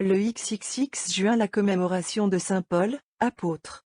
Le XXX juin, la commémoration de Saint Paul, apôtre.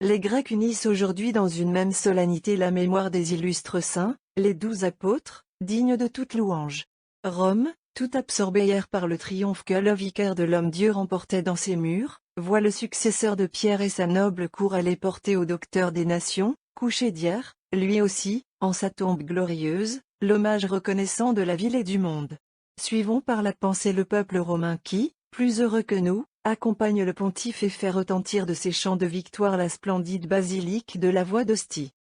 Les Grecs unissent aujourd'hui dans une même solennité la mémoire des illustres saints, les 12 apôtres, dignes de toute louange. Rome, tout absorbée hier par le triomphe que le vicaire de l'homme-dieu remportait dans ses murs, voit le successeur de Pierre et sa noble cour aller porter au docteur des nations, couché d'hier, lui aussi, en sa tombe glorieuse, l'hommage reconnaissant de la ville et du monde. Suivons par la pensée le peuple romain qui, plus heureux que nous, accompagne le pontife et fait retentir de ses chants de victoire la splendide basilique de la voie d'Ostie.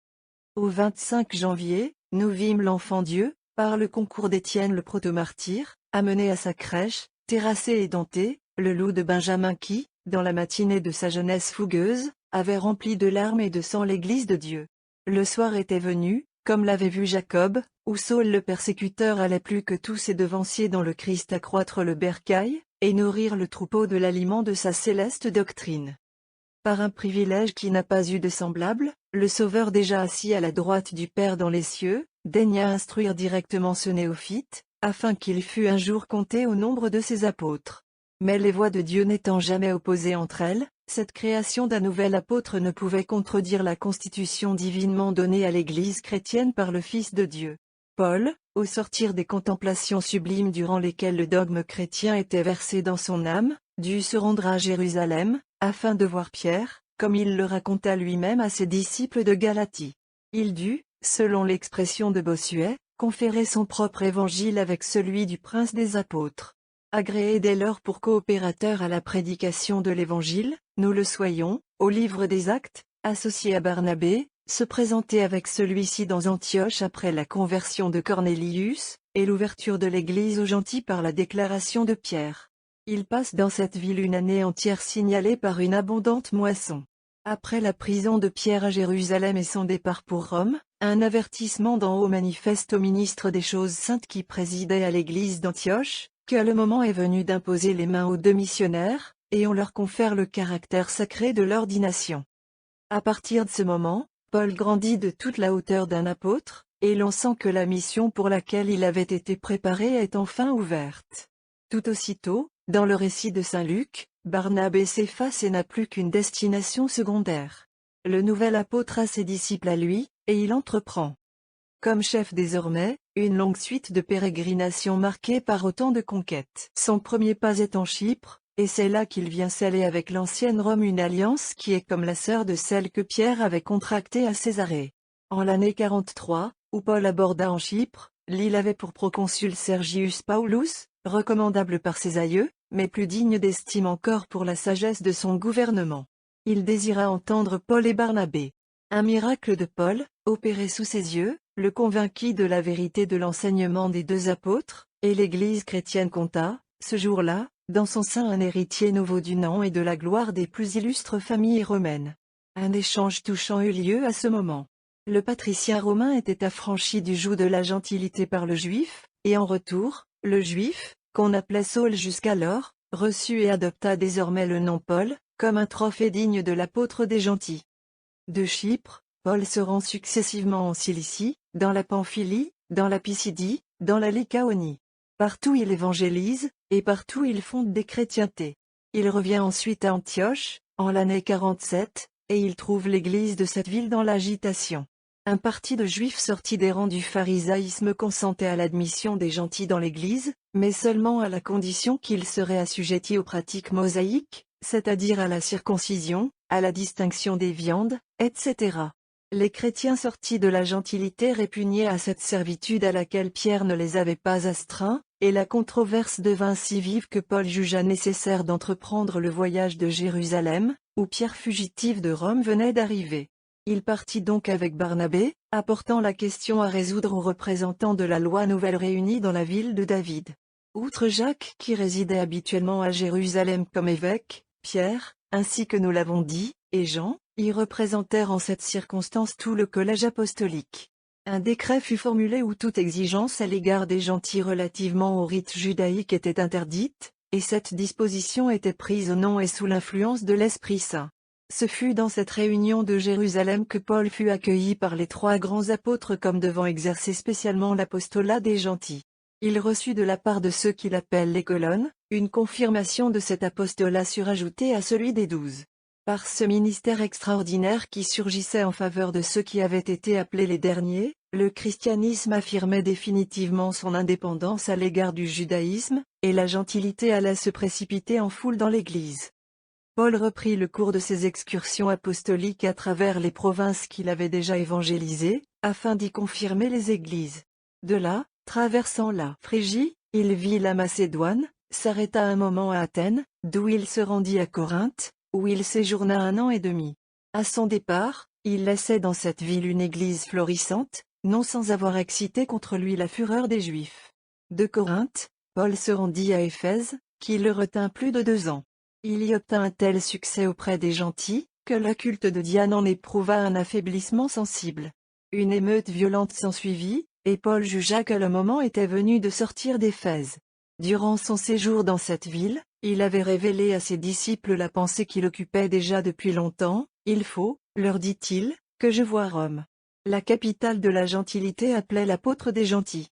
Au 25 janvier, nous vîmes l'enfant Dieu, par le concours d'Étienne le protomartyr, amené à sa crèche, terrassé et denté, le loup de Benjamin qui, dans la matinée de sa jeunesse fougueuse, avait rempli de larmes et de sang l'église de Dieu. Le soir était venu, comme l'avait vu Jacob, où Saul le persécuteur allait plus que tous ses devanciers dans le Christ accroître le bercail, et nourrir le troupeau de l'aliment de sa céleste doctrine. Par un privilège qui n'a pas eu de semblable, le Sauveur déjà assis à la droite du Père dans les cieux, daigna instruire directement ce néophyte, afin qu'il fût un jour compté au nombre de ses apôtres. Mais les voix de Dieu n'étant jamais opposées entre elles, cette création d'un nouvel apôtre ne pouvait contredire la constitution divinement donnée à l'Église chrétienne par le Fils de Dieu. Paul, au sortir des contemplations sublimes durant lesquelles le dogme chrétien était versé dans son âme, dut se rendre à Jérusalem, afin de voir Pierre, comme il le raconta lui-même à ses disciples de Galatie. Il dut, selon l'expression de Bossuet, conférer son propre évangile avec celui du prince des apôtres. Agréés dès lors pour coopérateurs à la prédication de l'évangile, nous le soyons, au livre des Actes, associés à Barnabé, se présenter avec celui-ci dans Antioche après la conversion de Cornélius, et l'ouverture de l'église aux gentils par la déclaration de Pierre. Il passe dans cette ville une année entière signalée par une abondante moisson. Après la prison de Pierre à Jérusalem et son départ pour Rome, un avertissement d'en haut manifeste au ministre des choses saintes qui présidait à l'église d'Antioche, que le moment est venu d'imposer les mains aux deux missionnaires, et on leur confère le caractère sacré de l'ordination. À partir de ce moment, Paul grandit de toute la hauteur d'un apôtre, et l'on sent que la mission pour laquelle il avait été préparé est enfin ouverte. Tout aussitôt, dans le récit de saint Luc, Barnabé s'efface et n'a plus qu'une destination secondaire. Le nouvel apôtre a ses disciples à lui, et il entreprend, comme chef désormais, une longue suite de pérégrinations marquées par autant de conquêtes. Son premier pas est en Chypre, et c'est là qu'il vient sceller avec l'ancienne Rome une alliance qui est comme la sœur de celle que Pierre avait contractée à Césarée. En l'année 43, où Paul aborda en Chypre, l'île avait pour proconsul Sergius Paulus, recommandable par ses aïeux, mais plus digne d'estime encore pour la sagesse de son gouvernement. Il désira entendre Paul et Barnabé. Un miracle de Paul, opéré sous ses yeux, le convainquit de la vérité de l'enseignement des deux apôtres, et l'Église chrétienne compta, ce jour-là, dans son sein un héritier nouveau du nom et de la gloire des plus illustres familles romaines. Un échange touchant eut lieu à ce moment. Le patricien romain était affranchi du joug de la gentilité par le juif, et en retour, le juif, qu'on appelait Saul jusqu'alors, reçut et adopta désormais le nom Paul, comme un trophée digne de l'apôtre des gentils. De Chypre, Paul se rend successivement en Cilicie, dans la Pamphylie, dans la Pisidie, dans la Lycaonie. Partout il évangélise, et partout il fonde des chrétientés. Il revient ensuite à Antioche, en l'année 47, et il trouve l'église de cette ville dans l'agitation. Un parti de juifs sortis des rangs du pharisaïsme consentait à l'admission des gentils dans l'église, mais seulement à la condition qu'ils seraient assujettis aux pratiques mosaïques, c'est-à-dire à la circoncision, à la distinction des viandes, etc. Les chrétiens sortis de la gentilité répugnaient à cette servitude à laquelle Pierre ne les avait pas astreints, et la controverse devint si vive que Paul jugea nécessaire d'entreprendre le voyage de Jérusalem, où Pierre fugitif de Rome venait d'arriver. Il partit donc avec Barnabé, apportant la question à résoudre aux représentants de la loi nouvelle réunis dans la ville de David. Outre Jacques qui résidait habituellement à Jérusalem comme évêque, Pierre, ainsi que nous l'avons dit, et Jean, y représentèrent en cette circonstance tout le collège apostolique. Un décret fut formulé où toute exigence à l'égard des gentils relativement au rite judaïque était interdite, et cette disposition était prise au nom et sous l'influence de l'Esprit Saint. Ce fut dans cette réunion de Jérusalem que Paul fut accueilli par les trois grands apôtres comme devant exercer spécialement l'apostolat des gentils. Il reçut de la part de ceux qu'il appelle les colonnes, une confirmation de cet apostolat surajouté à celui des 12. Par ce ministère extraordinaire qui surgissait en faveur de ceux qui avaient été appelés les derniers, le christianisme affirmait définitivement son indépendance à l'égard du judaïsme, et la gentilité allait se précipiter en foule dans l'Église. Paul reprit le cours de ses excursions apostoliques à travers les provinces qu'il avait déjà évangélisées, afin d'y confirmer les églises. De là, traversant la Phrygie, il vit la Macédoine, s'arrêta un moment à Athènes, d'où il se rendit à Corinthe, où il séjourna 1 an et demi. À son départ, il laissait dans cette ville une église florissante, non sans avoir excité contre lui la fureur des Juifs. De Corinthe, Paul se rendit à Éphèse, qui le retint plus de 2 ans. Il y obtint un tel succès auprès des gentils, que le culte de Diane en éprouva un affaiblissement sensible. Une émeute violente s'ensuivit, et Paul jugea que le moment était venu de sortir d'Éphèse. Durant son séjour dans cette ville, il avait révélé à ses disciples la pensée qui l'occupait déjà depuis longtemps. « Il faut, leur dit-il, que je voie Rome. La capitale de la gentilité appelait l'apôtre des gentils. »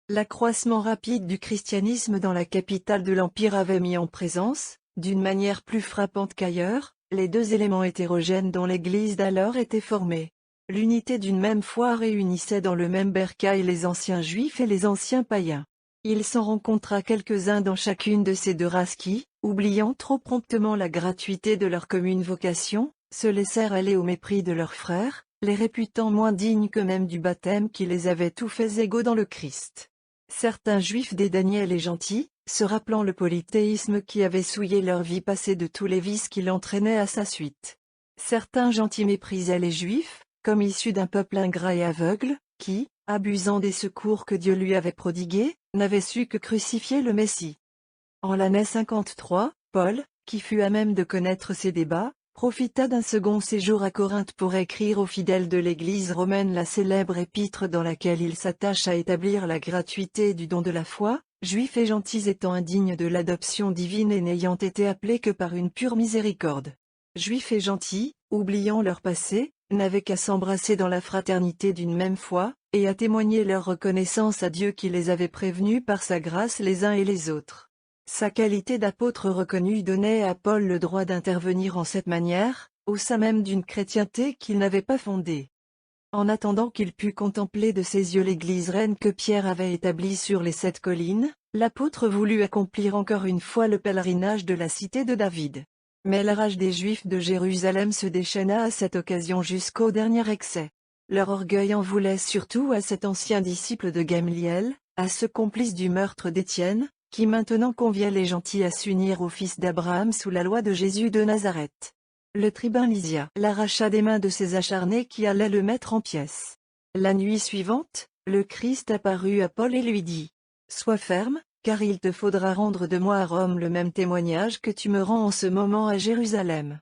L'accroissement rapide du christianisme dans la capitale de l'Empire avait mis en présence, d'une manière plus frappante qu'ailleurs, les 2 éléments hétérogènes dont l'Église d'alors était formée. L'unité d'une même foi réunissait dans le même bercail les anciens juifs et les anciens païens. Il s'en rencontra quelques-uns dans chacune de ces 2 races qui, oubliant trop promptement la gratuité de leur commune vocation, se laissèrent aller au mépris de leurs frères, les réputant moins dignes qu'eux-mêmes du baptême qui les avait tous faits égaux dans le Christ. Certains juifs dédaignaient les gentils, se rappelant le polythéisme qui avait souillé leur vie passée de tous les vices qui l'entraînaient à sa suite. Certains gentils méprisaient les juifs, comme issus d'un peuple ingrat et aveugle, qui, abusant des secours que Dieu lui avait prodigués, n'avait su que crucifier le Messie. En l'année 53, Paul, qui fut à même de connaître ces débats, profita d'un second séjour à Corinthe pour écrire aux fidèles de l'Église romaine la célèbre épître dans laquelle il s'attache à établir la gratuité du don de la foi, juifs et gentils étant indignes de l'adoption divine et n'ayant été appelés que par une pure miséricorde. Juifs et gentils, oubliant leur passé, n'avaient qu'à s'embrasser dans la fraternité d'une même foi, et à témoigner leur reconnaissance à Dieu qui les avait prévenus par sa grâce les uns et les autres. Sa qualité d'apôtre reconnu donnait à Paul le droit d'intervenir en cette manière, au sein même d'une chrétienté qu'il n'avait pas fondée. En attendant qu'il pût contempler de ses yeux l'église reine que Pierre avait établie sur les 7 collines, l'apôtre voulut accomplir encore une fois le pèlerinage de la cité de David. Mais la rage des Juifs de Jérusalem se déchaîna à cette occasion jusqu'au dernier excès. Leur orgueil en voulait surtout à cet ancien disciple de Gamliel, à ce complice du meurtre d'Étienne, qui maintenant conviait les gentils à s'unir au fils d'Abraham sous la loi de Jésus de Nazareth. Le tribun Lysia l'arracha des mains de ces acharnés qui allaient le mettre en pièces. La nuit suivante, le Christ apparut à Paul et lui dit : « Sois ferme, car il te faudra rendre de moi à Rome le même témoignage que tu me rends en ce moment à Jérusalem. »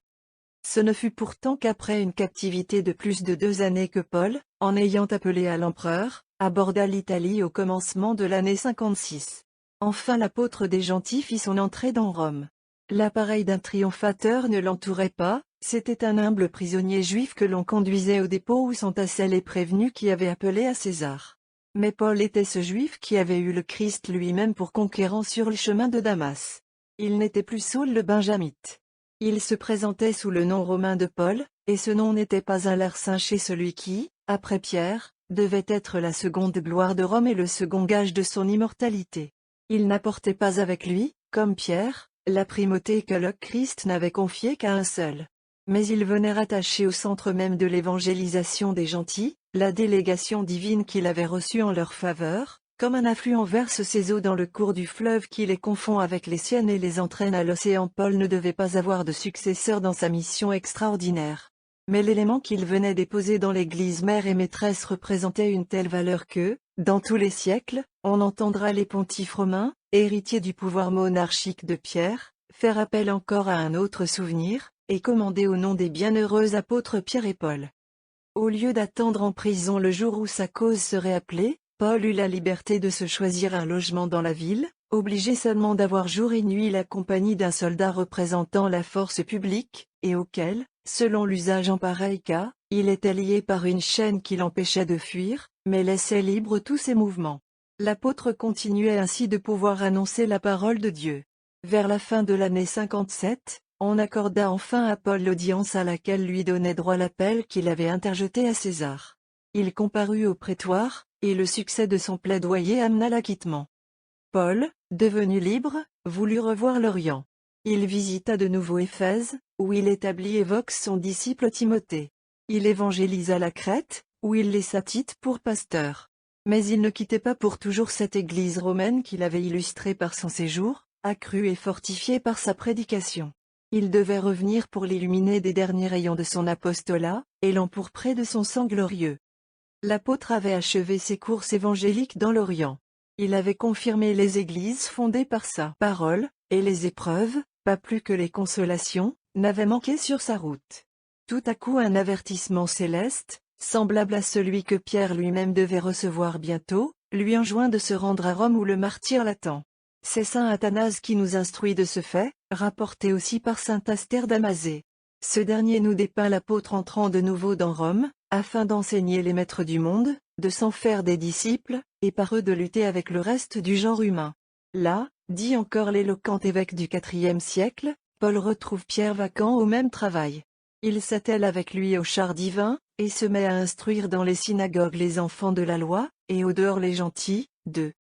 Ce ne fut pourtant qu'après une captivité de plus de 2 années que Paul, en ayant appelé à l'empereur, aborda l'Italie au commencement de l'année 56. Enfin l'apôtre des gentils fit son entrée dans Rome. L'appareil d'un triomphateur ne l'entourait pas, c'était un humble prisonnier juif que l'on conduisait au dépôt où s'entassaient les prévenus qui avaient appelé à César. Mais Paul était ce juif qui avait eu le Christ lui-même pour conquérant sur le chemin de Damas. Il n'était plus Saul le Benjamite. Il se présentait sous le nom romain de Paul, et ce nom n'était pas un larcin chez celui qui, après Pierre, devait être la seconde gloire de Rome et le second gage de son immortalité. Il n'apportait pas avec lui, comme Pierre, la primauté que le Christ n'avait confiée qu'à un seul. Mais il venait rattacher au centre même de l'évangélisation des gentils, la délégation divine qu'il avait reçue en leur faveur, comme un affluent verse ses eaux dans le cours du fleuve qui les confond avec les siennes et les entraîne à l'océan. Paul ne devait pas avoir de successeur dans sa mission extraordinaire. Mais l'élément qu'il venait déposer dans l'Église mère et maîtresse représentait une telle valeur que, dans tous les siècles, on entendra les pontifes romains, héritiers du pouvoir monarchique de Pierre, faire appel encore à un autre souvenir, et commander au nom des bienheureux apôtres Pierre et Paul. Au lieu d'attendre en prison le jour où sa cause serait appelée, Paul eut la liberté de se choisir un logement dans la ville, obligé seulement d'avoir jour et nuit la compagnie d'un soldat représentant la force publique, et auquel, selon l'usage en pareil cas, il était lié par une chaîne qui l'empêchait de fuir, mais laissait libre tous ses mouvements. L'apôtre continuait ainsi de pouvoir annoncer la parole de Dieu. Vers la fin de l'année 57, on accorda enfin à Paul l'audience à laquelle lui donnait droit l'appel qu'il avait interjeté à César. Il comparut au prétoire, et le succès de son plaidoyer amena l'acquittement. Paul, devenu libre, voulut revoir l'Orient. Il visita de nouveau Éphèse, où il établit et évoque son disciple Timothée. Il évangélisa la Crète, où il laissa Tite pour pasteur. Mais il ne quittait pas pour toujours cette église romaine qu'il avait illustrée par son séjour, accrue et fortifiée par sa prédication. Il devait revenir pour l'illuminer des derniers rayons de son apostolat, et l'empourprer de son sang glorieux. L'apôtre avait achevé ses courses évangéliques dans l'Orient. Il avait confirmé les églises fondées par sa parole, et les épreuves, pas plus que les consolations, n'avaient manqué sur sa route. Tout à coup un avertissement céleste, semblable à celui que Pierre lui-même devait recevoir bientôt, lui enjoint de se rendre à Rome où le martyr l'attend. C'est saint Athanase qui nous instruit de ce fait, rapporté aussi par saint Astère d'Amazée. Ce dernier nous dépeint l'apôtre entrant de nouveau dans Rome, afin d'enseigner les maîtres du monde, de s'en faire des disciples, et par eux de lutter avec le reste du genre humain. Là, dit encore l'éloquent évêque du IVe siècle, Paul retrouve Pierre vacant au même travail. Il s'attelle avec lui au char divin, et se met à instruire dans les synagogues les enfants de la loi, et au dehors les gentils. 2.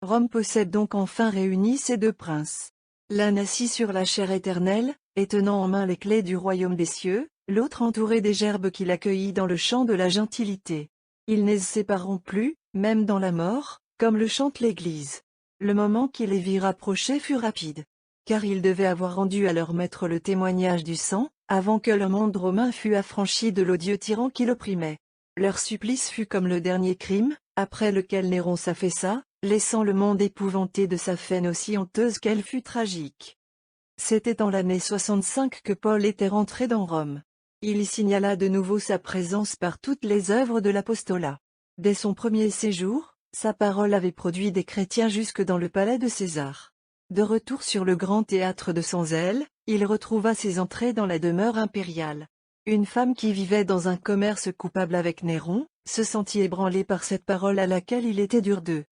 Rome possède donc enfin réuni ces deux princes. L'un assis sur la chaire éternelle, et tenant en main les clés du royaume des cieux, l'autre entouré des gerbes qu'il accueillit dans le champ de la gentilité. Ils ne se sépareront plus, même dans la mort, comme le chante l'Église. Le moment qui les vit rapprocher fut rapide. Car ils devaient avoir rendu à leur maître le témoignage du sang, avant que le monde romain fût affranchi de l'odieux tyran qui l'opprimait. Leur supplice fut comme le dernier crime, après lequel Néron s'affaissa, laissant le monde épouvanté de sa faine aussi honteuse qu'elle fut tragique. C'était en l'année 65 que Paul était rentré dans Rome. Il y signala de nouveau sa présence par toutes les œuvres de l'apostolat. Dès son premier séjour, sa parole avait produit des chrétiens jusque dans le palais de César. De retour sur le grand théâtre de son zèle, il retrouva ses entrées dans la demeure impériale. Une femme qui vivait dans un commerce coupable avec Néron, se sentit ébranlée par cette parole à laquelle il était dur de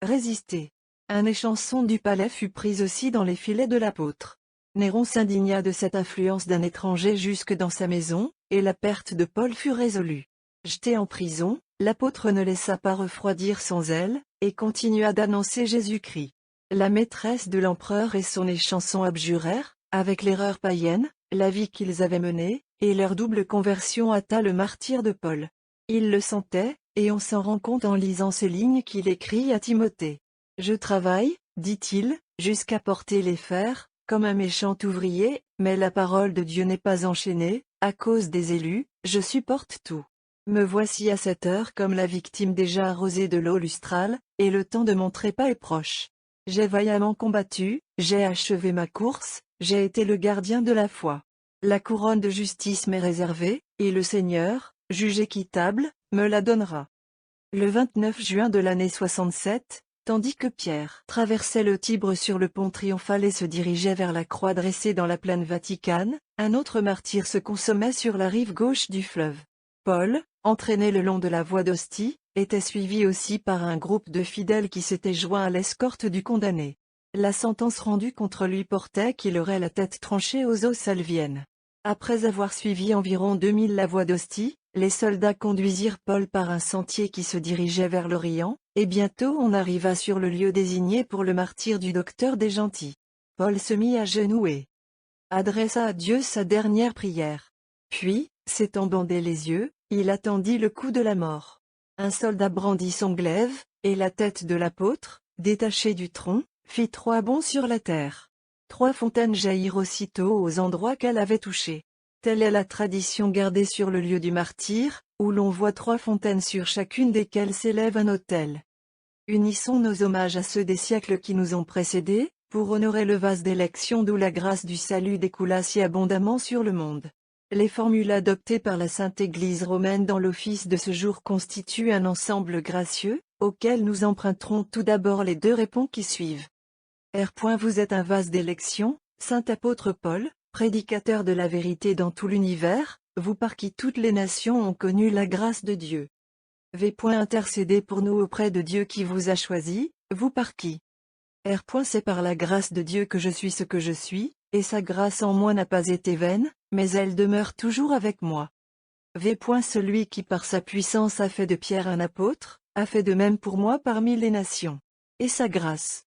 résister. Un échanson du palais fut pris aussi dans les filets de l'apôtre. Néron s'indigna de cette influence d'un étranger jusque dans sa maison, et la perte de Paul fut résolue. Jeté en prison, l'apôtre ne laissa pas refroidir son zèle, et continua d'annoncer Jésus-Christ. La maîtresse de l'empereur et son échanson abjurèrent, avec l'erreur païenne, la vie qu'ils avaient menée, et leur double conversion hâta le martyre de Paul. Il le sentait, et on s'en rend compte en lisant ces lignes qu'il écrit à Timothée. « Je travaille, dit-il, jusqu'à porter les fers, comme un méchant ouvrier, mais la parole de Dieu n'est pas enchaînée, à cause des élus, je supporte tout. Me voici à cette heure comme la victime déjà arrosée de l'eau lustrale, et le temps de mon trépas est proche. J'ai vaillamment combattu, j'ai achevé ma course, j'ai été le gardien de la foi. La couronne de justice m'est réservée, et le Seigneur, juge équitable, me la donnera. » Le 29 juin de l'année 67, tandis que Pierre traversait le Tibre sur le pont triomphal et se dirigeait vers la croix dressée dans la plaine Vaticane, un autre martyr se consommait sur la rive gauche du fleuve. Paul, entraîné le long de la voie d'Ostie, était suivi aussi par un groupe de fidèles qui s'étaient joints à l'escorte du condamné. La sentence rendue contre lui portait qu'il aurait la tête tranchée aux eaux salviennes. Après avoir suivi environ 2000 la voie d'Ostie, les soldats conduisirent Paul par un sentier qui se dirigeait vers l'Orient, et bientôt on arriva sur le lieu désigné pour le martyre du docteur des gentils. Paul se mit à genoux et adressa à Dieu sa dernière prière. Puis, s'étant bandé les yeux, il attendit le coup de la mort. Un soldat brandit son glaive, et la tête de l'apôtre, détachée du tronc, fit 3 bonds sur la terre. 3 fontaines jaillirent aussitôt aux endroits qu'elle avait touchés. Telle est la tradition gardée sur le lieu du martyre, où l'on voit 3 fontaines sur chacune desquelles s'élève un autel. Unissons nos hommages à ceux des siècles qui nous ont précédés, pour honorer le vase d'élection d'où la grâce du salut découla si abondamment sur le monde. Les formules adoptées par la Sainte Église romaine dans l'office de ce jour constituent un ensemble gracieux, auquel nous emprunterons tout d'abord les 2 réponses qui suivent. R. Vous êtes un vase d'élection, Saint apôtre Paul, prédicateur de la vérité dans tout l'univers, vous par qui toutes les nations ont connu la grâce de Dieu. V. Intercédez pour nous auprès de Dieu qui vous a choisi, vous par qui? R. C'est par la grâce de Dieu que je suis ce que je suis, et sa grâce en moi n'a pas été vaine, mais elle demeure toujours avec moi. V. Celui qui par sa puissance a fait de Pierre un apôtre, a fait de même pour moi parmi les nations. Et sa grâce.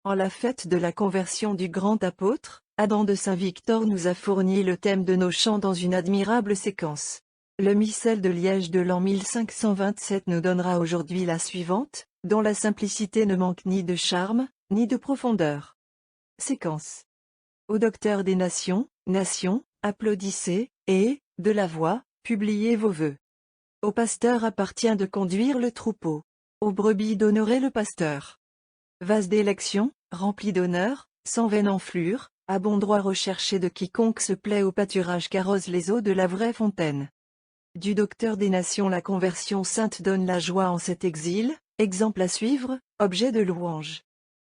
En la fête de la conversion du grand apôtre, Adam de Saint-Victor nous a fourni le thème de nos chants dans une admirable séquence. Le missel de Liège de l'an 1527 nous donnera aujourd'hui la suivante, dont la simplicité ne manque ni de charme, ni de profondeur. Séquence. Au docteur des nations, applaudissez, et, de la voix, publiez vos vœux. Au pasteur appartient de conduire le troupeau. Aux brebis d'honorer le pasteur. Vase d'élection, rempli d'honneur, sans veine enflure, à bon droit recherché de quiconque se plaît au pâturage qu'arrose les eaux de la vraie fontaine. Du docteur des nations la conversion sainte donne la joie en cet exil, exemple à suivre, objet de louange.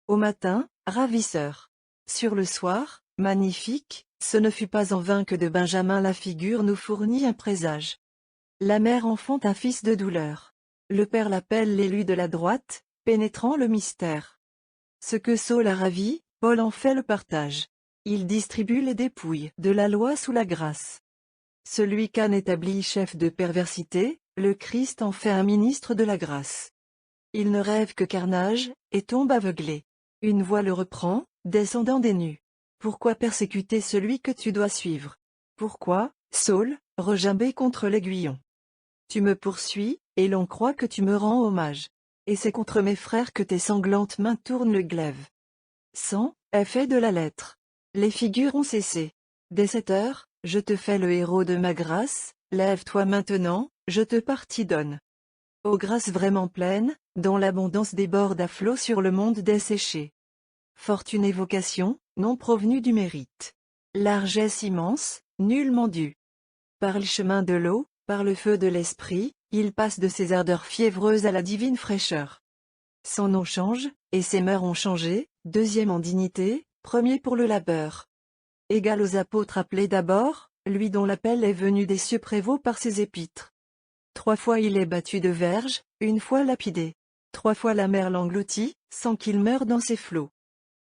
Au matin, ravisseur. Sur le soir, magnifique, ce ne fut pas en vain que de Benjamin la figure nous fournit un présage. La mère enfante un fils de douleur. Le père l'appelle l'élu de la droite, pénétrant le mystère. Ce que Saul a ravi, Paul en fait le partage. Il distribue les dépouilles de la loi sous la grâce. Celui qu'Anne établit chef de perversité, le Christ en fait un ministre de la grâce. Il ne rêve que carnage, et tombe aveuglé. Une voix le reprend, descendant des nues. Pourquoi persécuter celui que tu dois suivre? Pourquoi, Saul, regimber contre l'aiguillon? Tu me poursuis, et l'on croit que tu me rends hommage. Et c'est contre mes frères que tes sanglantes mains tournent le glaive. 100, effet de la lettre. Les figures ont cessé. Dès cette heure, je te fais le héros de ma grâce, lève-toi maintenant, je te pardonne. Ô grâce vraiment pleine, dont l'abondance déborde à flots sur le monde desséché. Fortune et vocation, non provenue du mérite. Largesse immense, nullement due. Par le chemin de l'eau, par le feu de l'esprit, il passe de ses ardeurs fiévreuses à la divine fraîcheur. Son nom change, et ses mœurs ont changé, deuxième en dignité, premier pour le labeur. Égal aux apôtres appelés d'abord, lui dont l'appel est venu des cieux prévaut par ses épîtres. 3 fois il est battu de verge, une fois lapidé. 3 fois la mer l'engloutit, sans qu'il meure dans ses flots.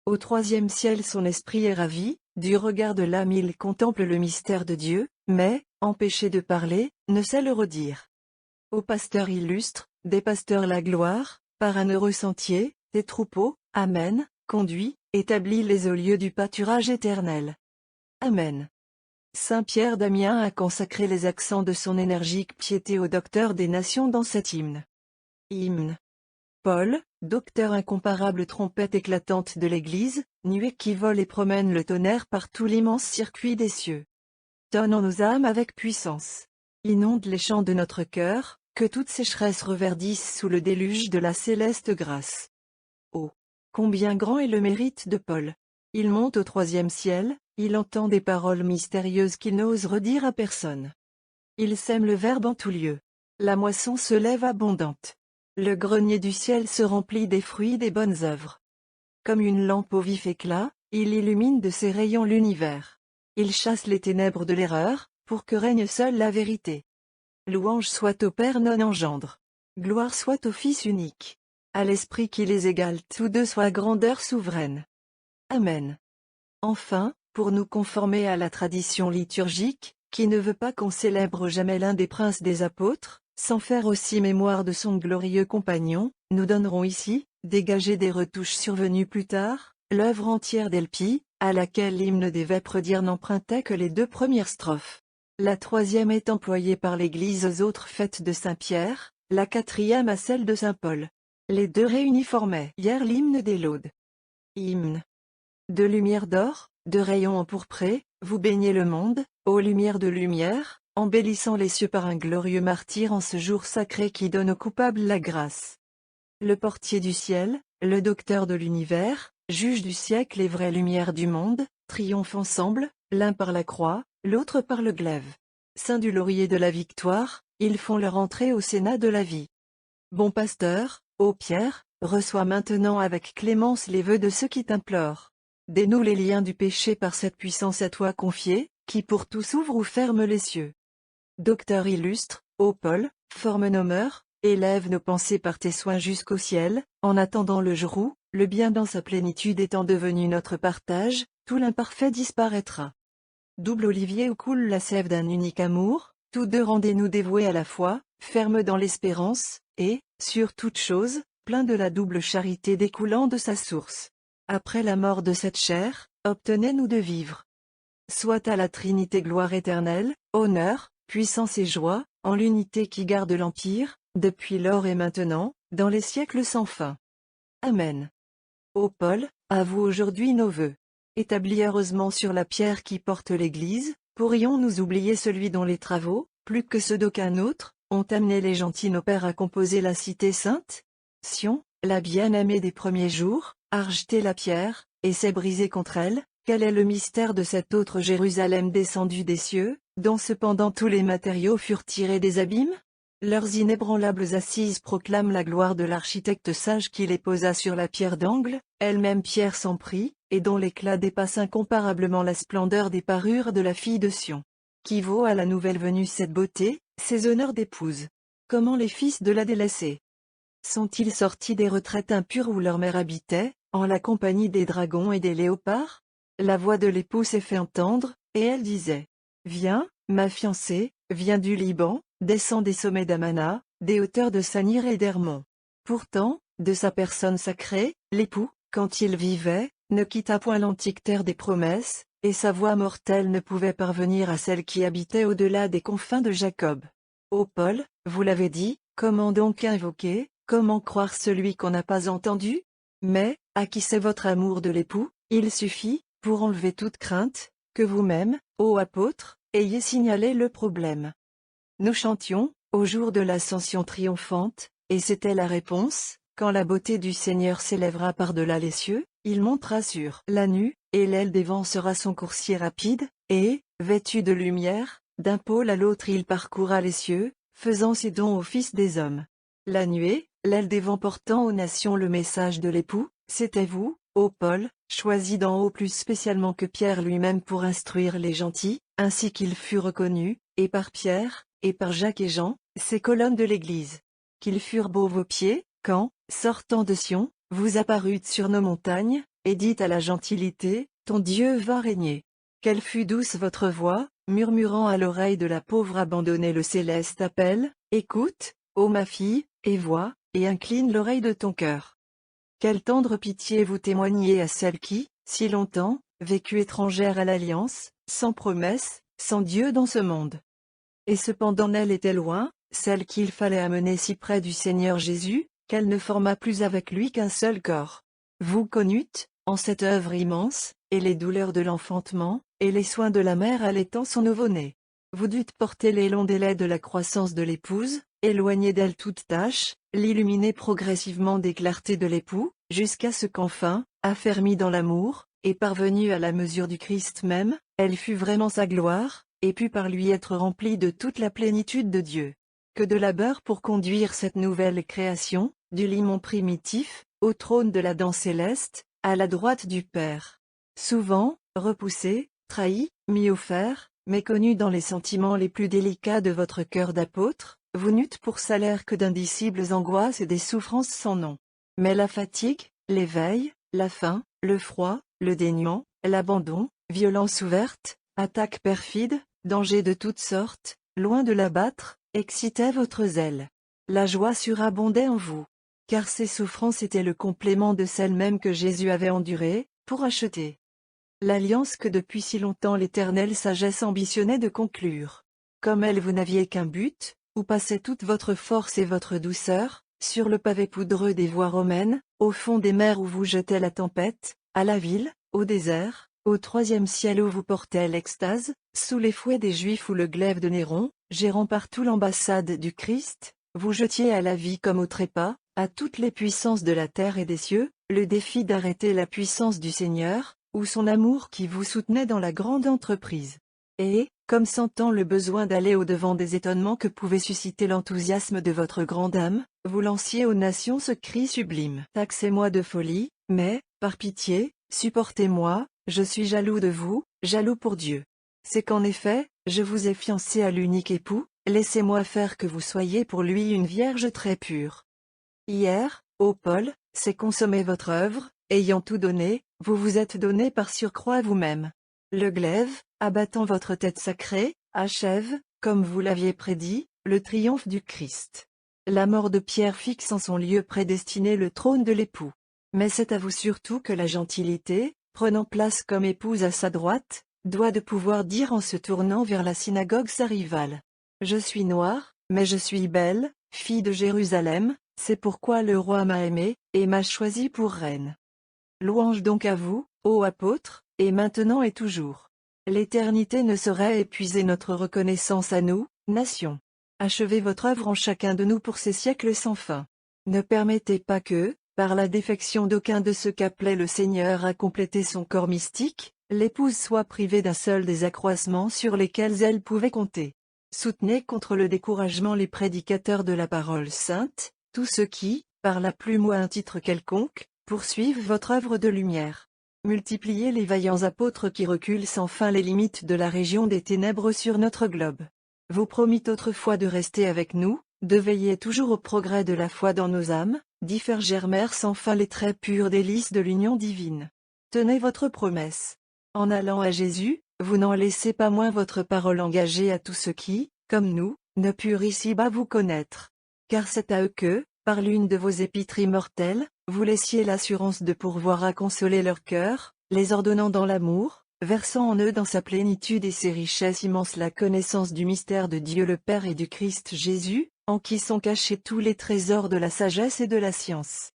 Au 3e ciel son esprit est ravi, du regard de l'âme il contemple le mystère de Dieu, mais, empêché de parler, ne sait le redire. Au pasteur illustre, des pasteurs la gloire, par un heureux sentier, des troupeaux, Amen, conduit, établit les au lieu du pâturage éternel. Amen. Saint Pierre d'Amiens a consacré les accents de son énergique piété au docteur des nations dans cet hymne. Hymne. Paul, docteur incomparable trompette éclatante de l'Église, nuée qui vole et promène le tonnerre par tout l'immense circuit des cieux. Tonne en nos âmes avec puissance. Inonde les champs de notre cœur, que toute sécheresse reverdisse sous le déluge de la céleste grâce. Oh! Combien grand est le mérite de Paul! Il monte au 3e ciel, il entend des paroles mystérieuses qu'il n'ose redire à personne. Il sème le Verbe en tout lieu. La moisson se lève abondante. Le grenier du ciel se remplit des fruits des bonnes œuvres. Comme une lampe au vif éclat, il illumine de ses rayons l'univers. Il chasse les ténèbres de l'erreur, pour que règne seule la vérité. Louange soit au Père non engendre. Gloire soit au Fils unique. À l'Esprit qui les égale tous deux soit grandeur souveraine. Amen. Enfin, pour nous conformer à la tradition liturgique, qui ne veut pas qu'on célèbre jamais l'un des princes des apôtres, sans faire aussi mémoire de son glorieux compagnon, nous donnerons ici, dégagées des retouches survenues plus tard, l'œuvre entière d'Elpie, à laquelle l'hymne des Vêpres d'hier n'empruntait que les 2 premières strophes. La 3e est employée par l'Église aux autres fêtes de Saint-Pierre, la 4e à celle de Saint-Paul. Les 2 réunis formaient hier l'hymne des laudes. Hymne. De lumière d'or, de rayons empourprés, vous baignez le monde, ô lumière de lumière, embellissant les cieux par un glorieux martyr en ce jour sacré qui donne aux coupables la grâce. Le portier du ciel, le docteur de l'univers, juge du siècle et vraie lumière du monde, triomphent ensemble, l'un par la croix, l'autre par le glaive. Saints du laurier de la victoire, ils font leur entrée au sénat de la vie. Bon pasteur, ô Pierre, reçois maintenant avec clémence les vœux de ceux qui t'implorent. Dénoue les liens du péché par cette puissance à toi confiée, qui pour tous ouvre ou ferme les cieux. Docteur illustre, ô Paul, forme nos mœurs, Élève nos pensées par tes soins jusqu'au ciel, en attendant le jour où, le bien dans sa plénitude étant devenu notre partage, tout l'imparfait disparaîtra. Double olivier où coule la sève d'un unique amour, tous deux rendez-nous dévoués à la foi, fermes dans l'espérance, et, sur toute chose, pleins de la double charité découlant de sa source. Après la mort de cette chair, obtenez-nous de vivre. Soit à la Trinité gloire éternelle, honneur, puissance et joie, en l'unité qui garde l'Empire, depuis lors et maintenant, dans les siècles sans fin. Amen. Ô Paul, à vous aujourd'hui nos vœux. Établis heureusement sur la pierre qui porte l'Église, pourrions-nous oublier celui dont les travaux, plus que ceux d'aucun autre, ont amené les gentils nos pères à composer la cité sainte? Sion, la bien-aimée des premiers jours, a rejeté la pierre, et s'est brisée contre elle. Quel est le mystère de cette autre Jérusalem descendue des cieux, dont cependant tous les matériaux furent tirés des abîmes? Leurs inébranlables assises proclament la gloire de l'architecte sage qui les posa sur la pierre d'angle, elle-même pierre sans prix, et dont l'éclat dépasse incomparablement la splendeur des parures de la fille de Sion. Qui vaut à la nouvelle venue cette beauté, ces honneurs d'épouse? Comment les fils de la délaissée sont-ils sortis des retraites impures où leur mère habitait, en la compagnie des dragons et des léopards? La voix de l'époux s'est fait entendre, et elle disait: Viens, ma fiancée, viens du Liban, descends des sommets d'Amana, des hauteurs de Sanir et d'Hermon. Pourtant, de sa personne sacrée, l'époux, quand il vivait, ne quitta point l'antique terre des promesses, et sa voix mortelle ne pouvait parvenir à celle qui habitait au-delà des confins de Jacob. Ô Paul, vous l'avez dit, comment donc invoquer, comment croire celui qu'on n'a pas entendu? Mais, à qui c'est votre amour de l'époux, il suffit, pour enlever toute crainte, que vous-même, ô apôtre, ayez signalé le problème. Nous chantions, au jour de l'ascension triomphante, et c'était la réponse: quand la beauté du Seigneur s'élèvera par-delà les cieux, il montera sur la nue, et l'aile des vents sera son coursier rapide, et, vêtu de lumière, d'un pôle à l'autre il parcourra les cieux, faisant ses dons aux fils des hommes. La nuée, l'aile des vents portant aux nations le message de l'époux, c'était vous, ô Paul, choisi d'en haut plus spécialement que Pierre lui-même pour instruire les gentils, ainsi qu'il fut reconnu, et par Pierre, et par Jacques et Jean, ces colonnes de l'Église. Qu'ils furent beaux vos pieds, quand, sortant de Sion, vous apparûtes sur nos montagnes, et dites à la gentilité: ton Dieu va régner. Quelle fut douce votre voix, murmurant à l'oreille de la pauvre abandonnée le céleste appel: écoute, ô ma fille, et vois, et incline l'oreille de ton cœur. Quelle tendre pitié vous témoignez à celle qui, si longtemps, vécut étrangère à l'alliance, sans promesse, sans Dieu dans ce monde. Et cependant elle était loin, celle qu'il fallait amener si près du Seigneur Jésus, qu'elle ne forma plus avec lui qu'un seul corps. Vous connûtes, en cette œuvre immense, et les douleurs de l'enfantement, et les soins de la mère allaitant son nouveau-né. Vous dûtes porter les longs délais de la croissance de l'épouse, éloigner d'elle toute tâche, l'illuminer progressivement des clartés de l'époux, jusqu'à ce qu'enfin, affermie dans l'amour, et parvenue à la mesure du Christ même, elle fût vraiment sa gloire, et put par lui être remplie de toute la plénitude de Dieu. Que de labeur pour conduire cette nouvelle création, du limon primitif, au trône de l'Adam céleste, à la droite du Père. Souvent, repoussé, trahi, mis au fer, méconnu dans les sentiments les plus délicats de votre cœur d'apôtre, vous n'eûtes pour salaire que d'indicibles angoisses et des souffrances sans nom. Mais la fatigue, l'éveil, la faim, le froid, le dénuement, l'abandon, violence ouverte, attaque perfide, danger de toutes sortes, loin de l'abattre, excitaient votre zèle. La joie surabondait en vous. Car ces souffrances étaient le complément de celles mêmes que Jésus avait endurées, pour acheter l'alliance que depuis si longtemps l'éternelle sagesse ambitionnait de conclure. Comme elle vous n'aviez qu'un but, où passait toute votre force et votre douceur, sur le pavé poudreux des voies romaines, au fond des mers où vous jetait la tempête, à la ville, au désert, au troisième ciel où vous portait l'extase, sous les fouets des Juifs ou le glaive de Néron, gérant partout l'ambassade du Christ, vous jetiez à la vie comme au trépas, à toutes les puissances de la terre et des cieux, le défi d'arrêter la puissance du Seigneur, ou son amour qui vous soutenait dans la grande entreprise. Et, comme sentant le besoin d'aller au-devant des étonnements que pouvait susciter l'enthousiasme de votre grande âme, vous lanciez aux nations ce cri sublime: taxez-moi de folie, mais, par pitié, supportez-moi, je suis jaloux de vous, jaloux pour Dieu. C'est qu'en effet, je vous ai fiancé à l'unique époux, laissez-moi faire que vous soyez pour lui une vierge très pure. Hier, ô Paul, c'est consommer votre œuvre, ayant tout donné, vous vous êtes donné par surcroît vous-même. Le glaive, abattant votre tête sacrée, achève, comme vous l'aviez prédit, le triomphe du Christ. La mort de Pierre fixe en son lieu prédestiné le trône de l'époux. Mais c'est à vous surtout que la gentilité, prenant place comme épouse à sa droite, doit de pouvoir dire en se tournant vers la synagogue sa rivale. Je suis noire, mais je suis belle, fille de Jérusalem, c'est pourquoi le roi m'a aimée, et m'a choisie pour reine. Louange donc à vous, ô apôtres, et maintenant et toujours. L'éternité ne saurait épuiser notre reconnaissance à nous, nation. Achevez votre œuvre en chacun de nous pour ces siècles sans fin. Ne permettez pas que, par la défection d'aucun de ceux qu'appelait le Seigneur à compléter son corps mystique, l'épouse soit privée d'un seul des accroissements sur lesquels elle pouvait compter. Soutenez contre le découragement les prédicateurs de la parole sainte, tous ceux qui, par la plume ou un titre quelconque, poursuivent votre œuvre de lumière. Multipliez les vaillants apôtres qui reculent sans fin les limites de la région des ténèbres sur notre globe. Vous promîtes autrefois de rester avec nous, de veiller toujours au progrès de la foi dans nos âmes, d'y faire germer sans fin les traits purs délices de l'union divine. Tenez votre promesse. En allant à Jésus, vous n'en laissez pas moins votre parole engagée à tous ceux qui, comme nous, ne purent ici-bas vous connaître. Car c'est à eux que, par l'une de vos épîtres immortelles, vous laissiez l'assurance de pourvoir à consoler leur cœur, les ordonnant dans l'amour, versant en eux dans sa plénitude et ses richesses immenses la connaissance du mystère de Dieu le Père et du Christ Jésus, en qui sont cachés tous les trésors de la sagesse et de la science.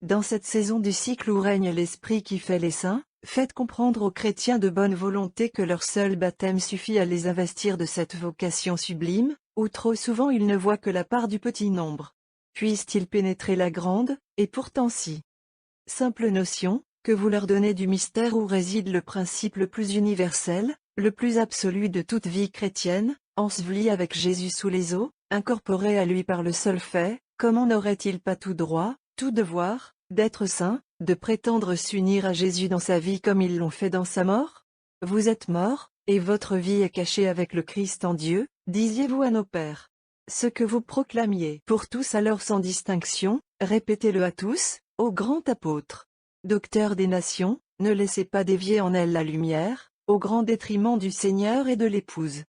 Dans cette saison du cycle où règne l'Esprit qui fait les saints, faites comprendre aux chrétiens de bonne volonté que leur seul baptême suffit à les investir de cette vocation sublime, où trop souvent ils ne voient que la part du petit nombre. Puissent-ils pénétrer la grande, et pourtant si simple notion, que vous leur donnez du mystère où réside le principe le plus universel, le plus absolu de toute vie chrétienne, enseveli avec Jésus sous les eaux, incorporé à lui par le seul fait, comment n'aurait-il pas tout droit, tout devoir, d'être saint, de prétendre s'unir à Jésus dans sa vie comme ils l'ont fait dans sa mort? Vous êtes morts, et votre vie est cachée avec le Christ en Dieu, disiez-vous à nos pères. Ce que vous proclamiez pour tous alors sans distinction, répétez-le à tous, ô grand apôtre. Docteur des nations, ne laissez pas dévier en elle la lumière, au grand détriment du Seigneur et de l'épouse.